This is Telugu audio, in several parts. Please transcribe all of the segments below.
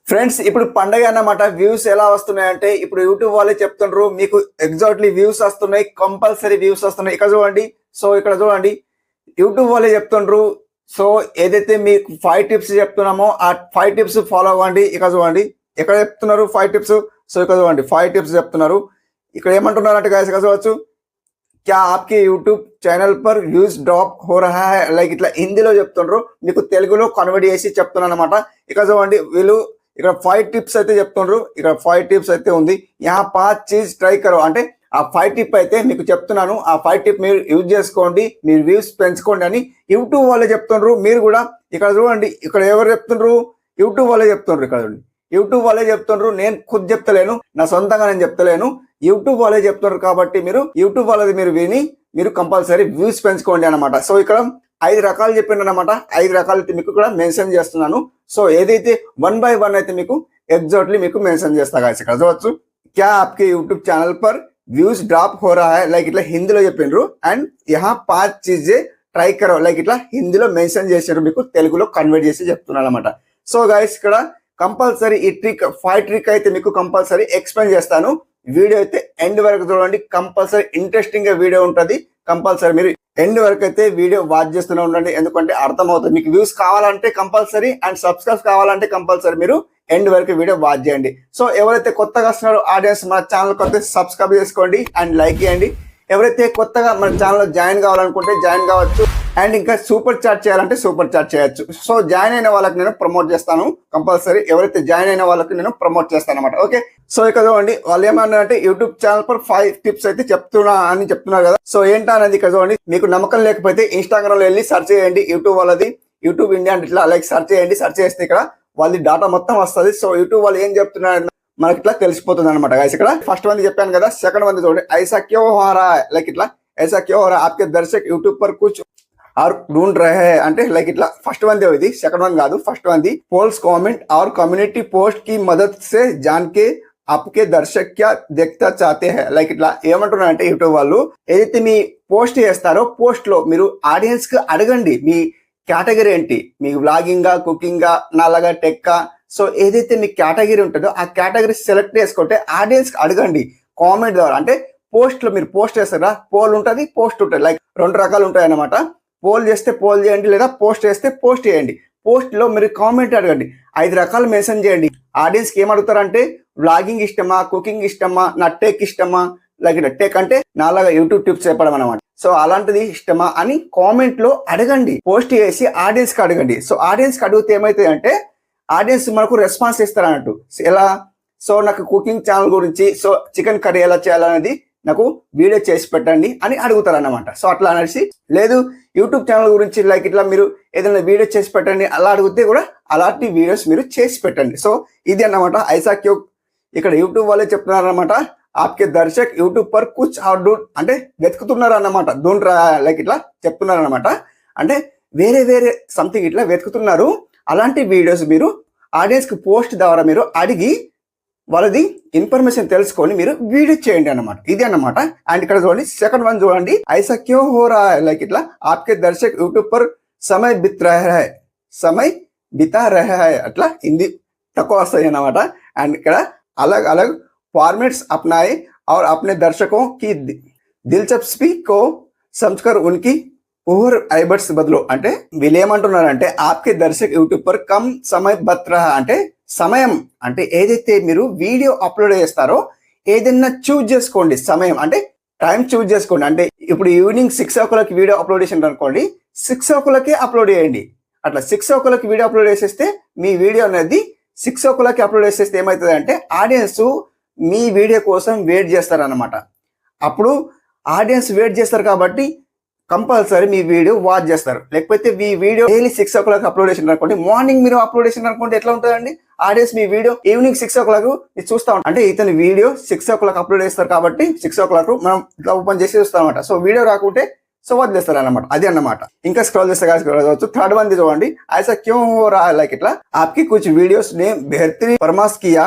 ఫ్రెండ్స్ ఇప్పుడు పండగ అన్నమాట. వ్యూస్ ఎలా వస్తున్నాయంటే ఇప్పుడు యూట్యూబ్ వాళ్ళే చెప్తుండ్రు మీకు ఎగ్జాక్ట్లీ వ్యూస్ వస్తున్నాయి, కంపల్సరీ వ్యూస్ వస్తున్నాయి. ఇక్కడ చూడండి, సో ఇక్కడ చూడండి యూట్యూబ్ వాళ్ళే చెప్తుండ్రు. సో ఏదైతే మీకు 5 టిప్స్ చెప్తున్నామో ఆ 5 టిప్స్ ఫాలో అవ్వండి. ఇక్కడ చూడండి ఎక్కడ చెప్తున్నారు 5 టిప్స్. సో ఇక్కడ చూడండి 5 టిప్స్ చెప్తున్నారు. ఇక్కడ ఏమంటున్నారు అంటే గాయస్ ఇక్కడ చూడవచ్చు, क्या आपके यूट्यूब चैनल पर व्यूज ड्रॉप हो रहा है, లైక్ ఇట్లా హిందీలో చెప్తుండ్రు, మీకు తెలుగులో కన్వర్ట్ చేసి చెప్తున్నాను అనమాట. ఇక్కడ చూడండి వీళ్ళు ఇక్కడ 5 టిప్స్ అయితే చెప్తుండ్రు. ఇక్కడ 5 టిప్స్ అయితే ఉంది. యహా 5 చీజ్ ట్రై కరో అంటే ఆ 5 టిప్ అయితే మీకు చెప్తున్నాను. ఆ 5 టిప్ మీరు యూజ్ చేసుకోండి, మీరు వ్యూస్ పెంచుకోండి అని యూట్యూబ్ వాళ్ళే చెప్తుండ్రు. మీరు కూడా ఇక్కడ చూడండి, ఇక్కడ ఎవరు చెప్తుండ్రు, యూట్యూబ్ వాళ్ళే చెప్తుండ్రు. ఇక్కడ చూడండి యూట్యూబ్ వాళ్ళే చెప్తుండ్రు, నేను ఖుద్ చెప్తలేను, నా సొంతంగా నేను చెప్తలేను, యూట్యూబ్ వాళ్ళే చెప్తున్నారు. కాబట్టి మీరు యూట్యూబ్ వాళ్ళది మీరు విని మీరు కంపల్సరీ వ్యూస్ పెంచుకోండి అనమాట. సో ఇక్కడ 5 రకాలు చెప్పిన అనమాట. 5 రకాలు అయితే మీకు కూడా మెన్షన్ చేస్తున్నాను. సో ఏదైతే 1 by 1 అయితే మీకు ఎగ్జాక్ట్లీ మీకు మెన్షన్ చేస్తా గాయస్. ఇక్కడ చూడవచ్చు, క్యా ఆప్కే YouTube channel per views drop హో రహా హై, లైక్ ఇట్లా హిందీలో చెప్పిండ్రు. అండ్ యహా 5 చీజే ట్రై కరో, లైక్ ఇట్లా హిందీలో మెన్షన్ చేసారు, మీకు తెలుగులో కన్వర్ట్ చేసి చెప్తున్నాను అనమాట. సో గాయస్ ఇక్కడ కంపల్సరీ ఈ ట్రిక్ 5 ట్రిక్ అయితే మీకు కంపల్సరీ ఎక్స్ప్లెయిన్ చేస్తాను. వీడియో అయితే ఎండ్ వరకు చూడండి, కంపల్సరీ ఇంట్రెస్టింగ్ గా వీడియో ఉంటుంది. కంపల్సరీ మీరు ఎండ్ వరకు అయితే వీడియో వాచ్ చేస్తూనే ఉండండి, ఎందుకంటే అర్థమవుతుంది. మీకు వ్యూస్ కావాలంటే కంపల్సరీ అండ్ సబ్స్క్రైబ్ కావాలంటే కంపల్సరీ మీరు ఎండ్ వరకు వీడియో వాచ్ చేయండి. సో ఎవరైతే కొత్తగా వస్తున్నారో ఆడియన్స్ మన ఛానల్ కొత్త సబ్స్క్రైబ్ చేసుకోండి అండ్ లైక్ చేయండి. ఎవరైతే కొత్తగా మన ఛానల్లో జాయిన్ కావాలనుకుంటే జాయిన్ కావచ్చు. అండ్ ఇంకా సూపర్ చాట్ చేయాలంటే సూపర్ చాట్ చేయొచ్చు. సో జాయిన్ అయిన వాళ్ళకి నేను ప్రమోట్ చేస్తాను కంపల్సరీ. ఎవరైతే జాయిన్ అయిన వాళ్ళకి నేను ప్రమోట్ చేస్తాను అనమాట. ఓకే, సో ఇక్కడ చూడండి వాళ్ళు ఏమన్నారంటే యూట్యూబ్ ఛానల్ పర్ 5 టిప్స్ అయితే చెప్తున్నారు కదా. సో ఏంటా అనేది ఇక్కడ చూడండి. మీకు నమ్మకం లేకపోతే ఇన్స్టాగ్రామ్ లో వెళ్ళి సెర్చ్ చేయండి, యూట్యూబ్ వాళ్ళది యూట్యూబ్ ఇండియా అంటే ఇట్లా లైక్ సెర్చ్ చేయండి. సెర్చ్ చేస్తే ఇక్కడ వాళ్ళది డాటా మొత్తం వస్తుంది. సో యూట్యూబ్ వాళ్ళు ఏం చెప్తున్నారు మనకి ఇట్లా తెలిసిపోతుంది అనమాట గైస్. ఇక్కడ ఫస్ట్ వన్ చెప్పాను కదా, సెకండ్ వన్ చూడండి, ఐసా క్యో హో రహా హై, లైక్ ఇట్లా ऐसा क्यों हो रहा है आपके दर्शक यूट्यूब पर कुछ और ढूंढ रहे हैं అంటే లైక్ ఇట్లా ఫస్ట్ వన్ ఇది, సెకండ్ వన్ కాదు, first one the polls comment और कम्युनिटी पोस्ट की मदद से जान के आपके दर्शक क्या देखना चाहते हैं, లైక్ ఇట్లా ఏమంటున్నారు అంటే యూట్యూబ్ వాళ్ళు ఏదైతే మీ పోస్ట్ చేస్తారో పోస్ట్ లో మీరు ఆడియన్స్ కి అడగండి మీ కేటగిరీ ఏంటి, మీ వ్లాగింగ్ కుకింగ్ నాలాగా టెక్. సో ఏదైతే మీ కేటగిరీ ఉంటుందో ఆ కేటగిరీ సెలెక్ట్ చేసుకుంటే ఆడియన్స్ కి అడగండి కామెంట్ ద్వారా. అంటే పోస్ట్ లో మీరు పోస్ట్ చేస్తారా, పోల్ ఉంటుంది పోస్ట్ ఉంటుంది, లైక్ 2 రకాలు ఉంటాయి అన్నమాట. పోల్ చేస్తే పోల్ చేయండి, లేదా పోస్ట్ చేస్తే పోస్ట్ చేయండి. పోస్ట్ లో మీరు కామెంట్ అడగండి, 5 రకాలు మెన్షన్ చేయండి. ఆడియన్స్ కి ఏం అడుగుతారంటే వ్లాగింగ్ ఇష్టమా, కుకింగ్ ఇష్టమా, నా టెక్ ఇష్టమా, లైక్ టెక్ అంటే నాలాగా యూట్యూబ్ టిప్స్ చెప్పడం అనమాట. సో అలాంటిది ఇష్టమా అని కామెంట్ లో అడగండి, పోస్ట్ చేసి ఆడియన్స్ కి అడగండి. సో ఆడియన్స్ కి అడిగితే ఏమైతుంది అంటే ఆడియన్స్ మనకు రెస్పాన్స్ ఇస్తారు అన్నట్టు. ఎలా, సో నాకు కుకింగ్ ఛానల్ గురించి, సో చికెన్ కర్రీ ఎలా చేయాలనేది నాకు వీడియో చేసి పెట్టండి అని అడుగుతారు అన్నమాట. సో అట్లా అనేసి లేదు యూట్యూబ్ ఛానల్ గురించి లైక్ ఇట్లా మీరు ఏదైనా వీడియో చేసి పెట్టండి అలా అడిగితే కూడా అలాంటి వీడియోస్ మీరు చేసి పెట్టండి. సో ఇది అన్నమాట ఐసా క్యో. ఇక్కడ యూట్యూబ్ వాళ్ళే చెప్తున్నారు అనమాట, ఆప్కే దర్శక్ YouTube per Kuch are Doon అంటే వెతుకుతున్నారు అన్నమాట. డోంట్ లైక్ ఇట్లా చెప్తున్నారు అనమాట, అంటే వేరే వేరే సంథింగ్ ఇట్లా వెతుకుతున్నారు. అలాంటి వీడియోస్ మీరు ఆడియన్స్ కి పోస్ట్ ద్వారా మీరు అడిగి వాళ్ళది ఇన్ఫర్మేషన్ తెలుసుకొని మీరు వీడియో చేయండి అన్నమాట. ఇది అన్నమాట. అండ్ ఇక్కడ చూడండి సెకండ్ వన్ చూడండి, ఐసా క్యో హో రహా హై, లైక్ ఇట్లా ఆప్కే దర్శక్ యూట్యూబ్ పర్ సమయ బితా రహే హై, అట్లా హిందీ తక్కువ వస్తాయి అన్నమాట. అండ్ ఇక్కడ अलग अलग फॉर्मेट्स अपनाए और अपने दर्शकों की दिलचस्पी को समझकर उनकी ओवर एबर्ट्स बदलो. అంటే వీళ్ళు ఏమంటున్నారంటే ఆప్కే దర్శక్ యూట్యూబ్ పర్ కమ్ సమయ బత్ రహా, అంటే సమయం అంటే ఏదైతే మీరు వీడియో అప్లోడ్ చేస్తారో ఏదైనా చూజ్ చేసుకోండి, సమయం అంటే టైం చూజ్ చేసుకోండి. అంటే ఇప్పుడు ఈవినింగ్ 6 o'clock వీడియో అప్లోడ్ చేసిండ్రు అనుకోండి, 6 o'clock అప్లోడ్ చేయండి. అట్లా 6 o'clock వీడియో అప్లోడ్ చేసేస్తే మీ వీడియో అనేది 6 o'clock అప్లోడ్ చేసేస్తే ఏమవుతుంది అంటే ఆడియన్స్ మీ వీడియో కోసం వెయిట్ చేస్తారనమాట. అప్పుడు ఆడియన్స్ వెయిట్ చేస్తారు కాబట్టి కంపల్సరీ మీ వీడియో వాచ్ చేస్తారు. లేకపోతే మీ వీడియో డైలీ 6 o'clock అప్లోడ్ చేసిన అనుకోండి, మార్నింగ్ మీరు అప్లోడ్ చేసిన అనుకోండి, ఎట్లా ఉంటుందండి ఆడియన్స్ మీ వీడియో ఈవినింగ్ 6 o'clock చూస్తా ఉంటాం. అంటే ఇతని వీడియో 6 o'clock అప్లోడ్ చేస్తారు కాబట్టి 6 o'clock మనం ఇట్లా ఓపెన్ చేసి చూస్తాం అనమాట. సో వీడియో రాకుంటే సో వదిలేస్తారు అన్నమాట, అది అన్నమాట. ఇంకా స్క్రోల్ చేస్తే కావచ్చు. థర్డ్ వన్ చూడండి, ఐసా క్యో హో రహా హై, లైక్ ఇట్లా आपकी कुछ वीडियोस ने बेहतरीन परफॉर्मेंस किया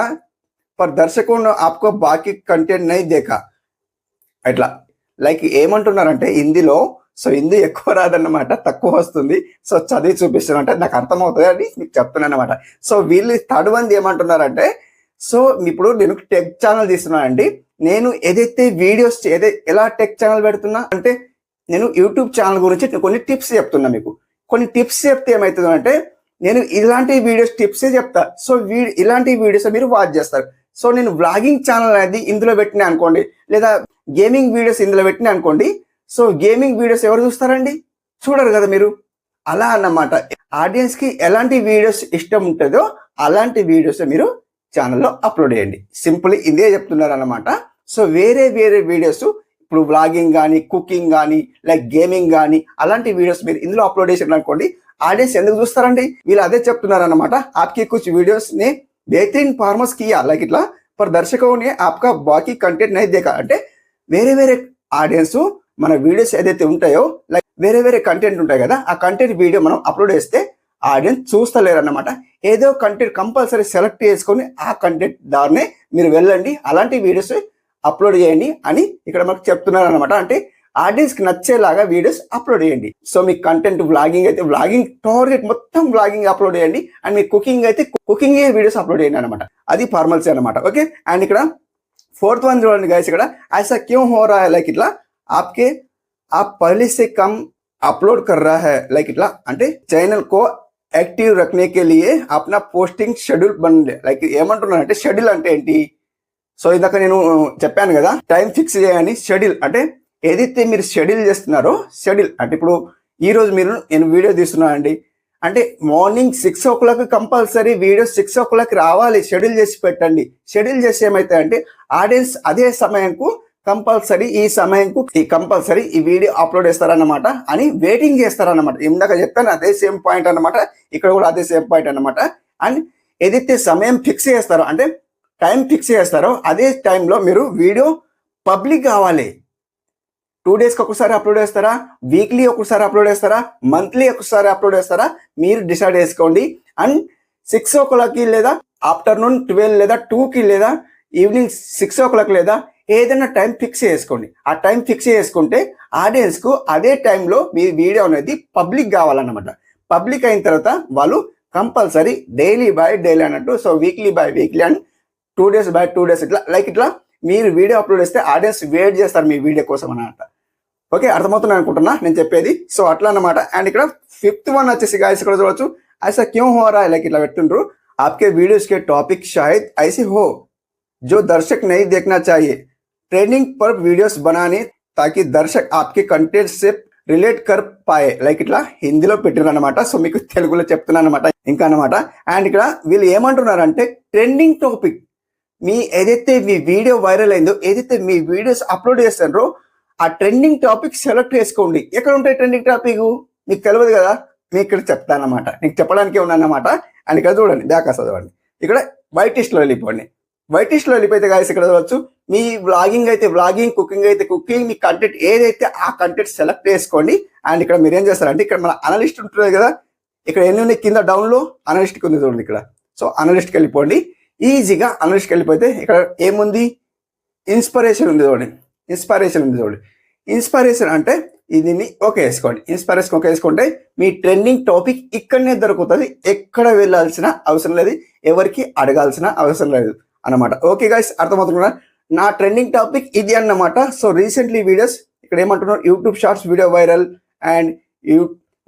पर दर्शकों ने आपको बाकी कंटेंट नहीं देखा. ఇట్లా లైక్ ఏమంటున్నారంటే హిందీలో, సో హిందీ ఎక్కువ రాదన్నమాట, తక్కువ వస్తుంది. సో చదివి చూపిస్తున్నాను అంటే నాకు అర్థమవుతుంది అని మీకు చెప్తున్నాను అనమాట. సో వీళ్ళు థర్డ్ వన్ ఏమంటున్నారంటే, సో ఇప్పుడు నేను టెక్ ఛానల్ తీస్తున్నానండి, నేను ఏదైతే వీడియోస్ ఎలా టెక్ ఛానల్ పెడుతున్నా అంటే నేను యూట్యూబ్ ఛానల్ గురించి కొన్ని టిప్స్ చెప్తున్నా. మీకు కొన్ని టిప్స్ చెప్తే ఏమవుతుంది అంటే నేను ఇలాంటి వీడియోస్ టిప్సే చెప్తా. సో ఇలాంటి వీడియోస్ మీరు వాచ్ చేస్తారు. సో నేను వ్లాగింగ్ ఛానల్ అనేది ఇందులో పెట్టినా అనుకోండి, లేదా గేమింగ్ వీడియోస్ ఇందులో పెట్టినా అనుకోండి, సో గేమింగ్ వీడియోస్ ఎవరు చూస్తారండి? చూడరు కదా మీరు. అలా అన్నమాట, ఆడియన్స్ కి ఎలాంటి వీడియోస్ ఇష్టం ఉంటుందో అలాంటి వీడియోస్ మీరు ఛానల్లో అప్లోడ్ చేయండి. సింపుల్ ఇదే చెప్తున్నారు అన్నమాట. సో వేరే వీడియోస్ ఇప్పుడు వ్లాగింగ్ కానీ, కుకింగ్ కానీ, లైక్ గేమింగ్ కానీ అలాంటి వీడియోస్ మీరు ఇందులో అప్లోడ్ చేసారు అనుకోండి, ఆడియన్స్ ఎందుకు చూస్తారండి? వీళ్ళు అదే చెప్తున్నారు అన్నమాట. आपकी कुछ वीडियोस ने बेहतरीन परफॉर्मेंस किया लाइक इట్లా पर दर्शकों ने आपका बाकी कंटेंट नहीं देखा అంటే వేరే ఆడియన్స్ మన వీడియోస్ ఏదైతే ఉంటాయో లైక్ వేరే కంటెంట్ ఉంటాయి కదా, ఆ కంటెంట్ వీడియో మనం అప్లోడ్ చేస్తే ఆడియన్స్ చూస్తలేరు అన్నమాట. ఏదో కంటెంట్ కంపల్సరీ సెలెక్ట్ చేసుకొని ఆ కంటెంట్ దారినే మీరు వెళ్ళండి, అలాంటి వీడియోస్ అప్లోడ్ చేయండి అని ఇక్కడ మనకు చెప్తున్నారు అనమాట. అంటే ఆడియన్స్ కి నచ్చేలాగా వీడియోస్ అప్లోడ్ చేయండి. సో మీ కంటెంట్ వ్లాగింగ్ అయితే వ్లాగింగ్ టార్గెట్ మొత్తం వ్లాగింగ్ అప్లోడ్ చేయండి, అండ్ మీ కుకింగ్ అయితే కుకింగ్ వీడియోస్ అప్లోడ్ చేయండి అనమాట. అది ఫార్మల్సీ అనమాట. ఓకే, అండ్ ఇక్కడ फोर्थ वन చూడండి గైస్, ఇక్కడ ऐसा क्यों हो रहा है लाइक इట్లా आपके आप पहले से कम अपलोड कर रहा है लाइक इట్లా అంటే ఛానల్ కో యాక్టివ్ రखने के लिए अपना పోస్టింగ్ షెడ్యూల్ బన్ లైక్ ఏమంటున్నాను అంటే షెడ్యూల్ అంటే ఏంటి? సో ఇందాక నేను చెప్పాను కదా టైం ఫిక్స్ చేయని. షెడ్యూల్ అంటే ఏదైతే మీరు షెడ్యూల్ చేస్తున్నారో షెడ్యూల్ అంటే ఇప్పుడు ఈ రోజు నేను వీడియో తీస్తున్నాను అండి అంటే morning 6 o'clock compulsory video 6 o'clock రావాలి, షెడ్యూల్ చేసి పెట్టండి. షెడ్యూల్ చేసి ఏమైతే అంటే ఆడియన్స్ అదే సమయంకు కంపల్సరీ ఈ సమయంకు కంపల్సరీ ఈ వీడియో అప్లోడ్ చేస్తారన్నమాట అని వెయిటింగ్ చేస్తారన్నమాట. ఇందాక చెప్పాను అదే సేమ్ పాయింట్ అన్నమాట, ఇక్కడ కూడా అదే సేమ్ పాయింట్ అన్నమాట. అండ్ ఏదైతే సమయం ఫిక్స్ చేస్తారో అంటే టైం ఫిక్స్ చేస్తారో అదే టైంలో మీరు వీడియో పబ్లిక్ కావాలి. 2 daysకి ఒకసారి అప్లోడ్ చేస్తారా, వీక్లీ ఒకసారి అప్లోడ్ చేస్తారా, మంత్లీ ఒకసారి అప్లోడ్ చేస్తారా మీరు డిసైడ్ చేసుకోండి. అండ్ 6 o'clock లేదా ఆఫ్టర్నూన్ 12 లేదా 2కి లేదా ఈవినింగ్ 6 o'clock లేదా ఏదైనా టైం ఫిక్స్ చేసుకోండి. ఆ టైం ఫిక్స్ చేసుకుంటే ఆడియన్స్కు అదే టైంలో మీ వీడియో అనేది పబ్లిక్ కావాలన్నమాట. పబ్లిక్ అయిన తర్వాత వాళ్ళు కంపల్సరీ డైలీ బై డైలీ అన్నట్టు, so weekly by weekly and 2 days by 2 days ఇట్లా లైక్ ఇట్లా మీరు వీడియో అప్లోడ్ చేస్తే ఆడియన్స్ వెయిట్ చేస్తారు మీ వీడియో కోసం అన్నమాట. ఓకే, అర్థమవుతుంది అనుకుంటున్నా నేను చెప్పేది. సో అట్లా అన్నమాట. అండ్ ఇక్కడ 5th one వచ్చేసి గాయస్ ఇక్కడ చూడవచ్చు ऐसा क्यों हो रहा है लाइक इట్లా పెట్టుండ్రు आपके वीडियोस के टॉपिक शायद ऐसे हो जो दर्शक नहीं देखना चाहिए, ट्रेंडिंग पर वीडियोस बनाने ताकि दर्शक आपके कंटेंट से రిలేట్ కర్ పాయే లైక్ ఇట్లా హిందీలో పెట్టినారు అనమాట. సో మీకు తెలుగులో చెప్తున్నాను అనమాట ఇంకా అనమాట. అండ్ ఇక్కడ వీళ్ళు ఏమంటున్నారంటే ట్రెండింగ్ టాపిక్ మీ ఏదైతే మీ వీడియో వైరల్ అయిందో ఏదైతే మీ వీడియోస్ అప్లోడ్ చేస్తారో ఆ ట్రెండింగ్ టాపిక్ సెలెక్ట్ చేసుకోండి. ఎక్కడ ఉంటాయి ట్రెండింగ్ టాపిక్ మీకు తెలియదు కదా, మీకు ఇక్కడ చెప్తానమాట, నీకు చెప్పడానికి ఉన్నానమాట. అండ్ ఇక్కడ చూడండి బ్యాక్ చదవండి, ఇక్కడ వైటిస్ట్ లో వెళ్ళిపోండి. వైటిస్ట్ లో వెళ్ళిపోతే గాయస్ ఇక్కడ చూడవచ్చు మీ వ్లాగింగ్ అయితే వ్లాగింగ్, కుకింగ్ అయితే కుకింగ్, మీ కంటెంట్ ఏదైతే ఆ కంటెంట్ సెలెక్ట్ చేసుకోండి. అండ్ ఇక్కడ మీరు ఏం చేస్తారంటే ఇక్కడ మన అనలిస్ట్ ఉంటుంది కదా, ఇక్కడ ఎన్ని ఉన్నాయి కింద డౌన్ లో అనలిస్ట్కి ఉంది చూడండి ఇక్కడ. సో అనలిస్ట్కి వెళ్ళిపోండి, ఈజీగా అనలిస్ట్కి వెళ్ళిపోతే ఇక్కడ ఏముంది ఇన్స్పిరేషన్ ఉంది చూడండి, ఇన్స్పిరేషన్ ఉంది చూడండి. ఇన్స్పిరేషన్ అంటే దీన్ని ఓకే వేసుకోండి. ఇన్స్పిరేషన్ ఓకే వేసుకుంటే మీ ట్రెండింగ్ టాపిక్ ఇక్కడనే దొరుకుతుంది, ఎక్కడ వెళ్ళాల్సిన అవసరం లేదు, ఎవరికి అడగాల్సిన అవసరం లేదు అన్నమాట. ఓకే గైస్, అర్థమవుతుందా? నా ట్రెండింగ్ టాపిక్ ఇది అన్నమాట. సో రీసెంట్లీ వీడియోస్ ఇక్కడ ఏమంటున్నారు YouTube shorts video viral and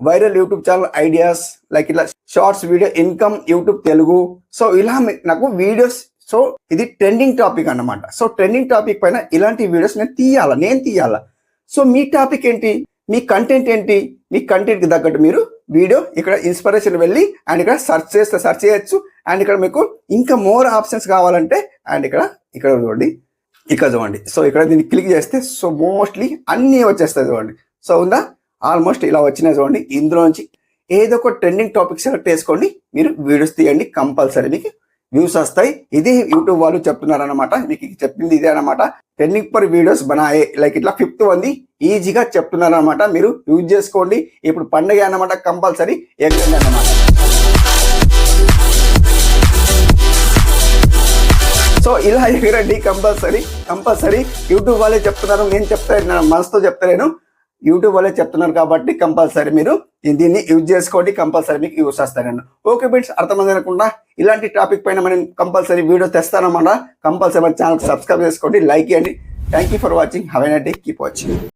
viral YouTube channel ideas like ఇట్లా shorts video income YouTube Telugu. So ఇలా నాకు వీడియోస్, సో ఇది ట్రెండింగ్ టాపిక్ అన్నమాట. సో ట్రెండింగ్ టాపిక్ పైన ఇలాంటి వీడియోస్ నేను తీయాలా. సో మీ టాపిక్ ఏంటి, మీ కంటెంట్ ఏంటి, మీ కంటెంట్కి తగ్గట్టు మీరు వీడియో ఇక్కడ ఇన్స్పిరేషన్ వెళ్ళి అండ్ ఇక్కడ సెర్చ్ చేయొచ్చు. అండ్ ఇక్కడ మీకు ఇంకా మోర్ ఆప్షన్స్ కావాలంటే అండ్ ఇక్కడ చూడండి, ఇక్కడ చూడండి. సో ఇక్కడ దీన్ని క్లిక్ చేస్తే సో మోస్ట్లీ అన్నీ వచ్చేస్తాయి చూడండి. సో ఉందా, ఆల్మోస్ట్ ఇలా వచ్చినాయి చూడండి. ఇందులో నుంచి ఏదో ఒక ట్రెండింగ్ టాపిక్ సెలెక్ట్ చేసుకోండి, మీరు వీడియోస్ తీయండి, కంపల్సరీ మీకు వ్యూస్ వస్తాయి. ఇది యూట్యూబ్ వాళ్ళు చెప్తున్నారు అనమాట, మీకు చెప్పింది ఇదే అనమాట. ట్రెండింగ్ పర్ వీడియోస్ బనాయే లైక్ ఇట్లా 5th one ఈజీగా చెప్తున్నారు అనమాట, మీరు యూజ్ చేసుకోండి. ఇప్పుడు పండుగ అన్నమాట, కంపల్సరీ ఎగరండి అన్నమాట. సో ఇలా ఎగరండి కంపల్సరీ యూట్యూబ్ వాళ్ళే చెప్తున్నారు, నేను చెప్తాను, మనసుతో చెప్తలేను. యూట్యూబ్ వాళ్ళే చెప్తున్నారు కాబట్టి కంపల్సరీ మీరు దీన్ని యూజ్ చేసుకోండి, కంపల్సరీ మీకు యూస్ వస్తారండి. ఓకే ఫ్రెండ్స్, అర్థమైంది అనుకుంటా. ఇలాంటి టాపిక్ పైన మనం కంపల్సరీ వీడియో తెస్తానమాట. కంపల్సరీ మన ఛానల్ సబ్స్క్రైబ్ చేసుకోండి, లైక్ చేయండి. Thank you for watching. Have a nice day. Keep watching.